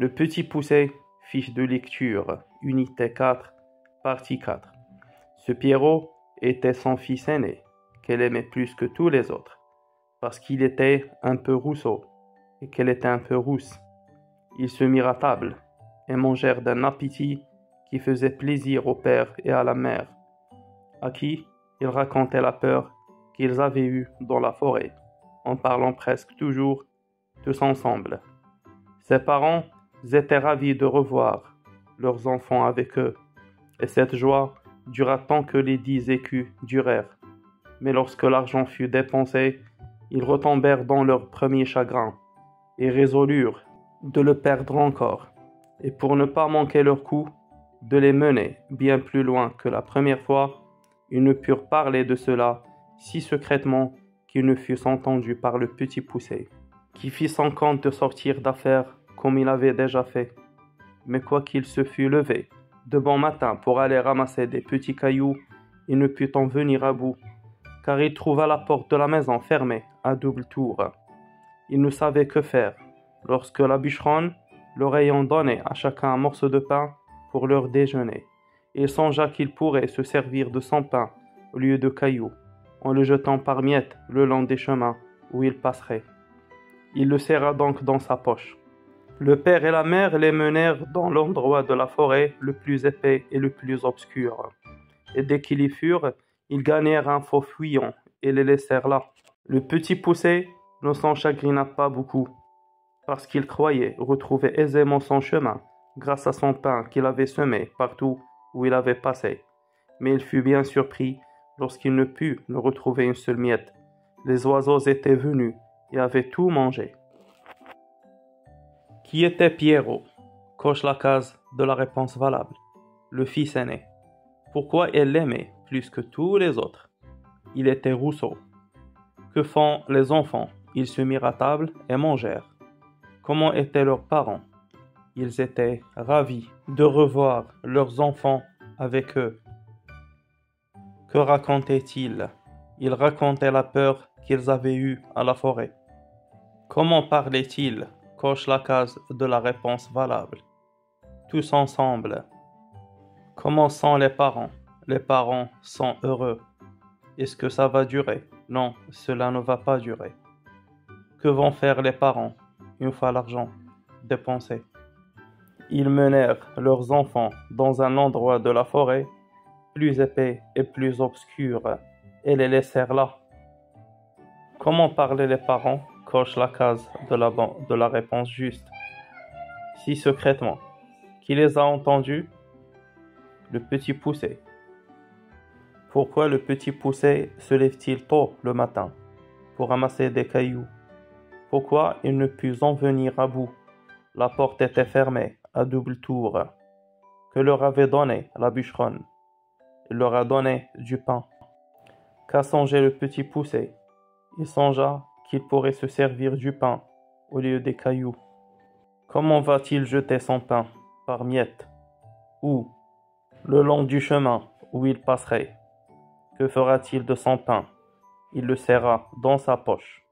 Le petit poucet, fiche de lecture, unité 4, partie 4. Ce Pierrot était son fils aîné, qu'elle aimait plus que tous les autres, parce qu'il était un peu rousseau, et qu'elle était un peu rousse. Ils se mirent à table, et mangèrent d'un appétit qui faisait plaisir au père et à la mère, à qui ils racontaient la peur qu'ils avaient eue dans la forêt, en parlant presque toujours tous ensemble. Ses parents étaient ravis de revoir leurs enfants avec eux, et cette joie dura tant que les 10 écus durèrent. Mais lorsque l'argent fut dépensé, ils retombèrent dans leur premier chagrin, et résolurent de le perdre encore, et pour ne pas manquer leur coup, de les mener bien plus loin que la première fois, ils ne purent parler de cela si secrètement qu'ils ne fussent entendus par le petit poucet, qui fit son compte de sortir d'affaires comme il avait déjà fait. Mais quoiqu'il se fût levé de bon matin pour aller ramasser des petits cailloux, il ne put en venir à bout, car il trouva la porte de la maison fermée à double tour. Il ne savait que faire, lorsque la bûcheronne leur ayant donné à chacun un morceau de pain pour leur déjeuner. Il songea qu'il pourrait se servir de son pain au lieu de cailloux, en le jetant par miettes le long des chemins où il passerait. Il le serra donc dans sa poche. Le père et la mère les menèrent dans l'endroit de la forêt le plus épais et le plus obscur. Et dès qu'ils y furent, ils gagnèrent un faux fuyant et les laissèrent là. Le petit poucet ne s'en chagrina pas beaucoup, parce qu'il croyait retrouver aisément son chemin grâce à son pain qu'il avait semé partout où il avait passé. Mais il fut bien surpris lorsqu'il ne put ne retrouver une seule miette. Les oiseaux étaient venus et avaient tout mangé. Qui était Pierrot? Coche la case de la réponse valable. Le fils aîné. Pourquoi elle l'aimait plus que tous les autres? Il était rousseau. Que font les enfants? Ils se mirent à table et mangèrent. Comment étaient leurs parents? Ils étaient ravis de revoir leurs enfants avec eux. Que racontaient-ils? Ils racontaient la peur qu'ils avaient eue à la forêt. Comment parlaient-ils? Coche la case de la réponse valable. Tous ensemble. Comment sont les parents? Les parents sont heureux. Est-ce que ça va durer? Non, cela ne va pas durer. Que vont faire les parents une fois l'argent dépensé? Ils menèrent leurs enfants dans un endroit de la forêt plus épais et plus obscur et les laissèrent là. Comment parlaient les parents? Coche la case de la réponse juste. Si secrètement. Qui les a entendus? Le petit poucet. Pourquoi le petit poucet se lève-t-il tôt le matin pour ramasser des cailloux? Pourquoi il ne put en venir à bout? La porte était fermée à double tour. Que leur avait donné la bûcheronne? Il leur a donné du pain. Qu'a songé le petit poucet? Il songea qu'il pourrait se servir du pain au lieu des cailloux. Comment va-t-il jeter son pain? Par miettes. Où? Le long du chemin où il passerait. Que fera-t-il de son pain? Il le serra dans sa poche.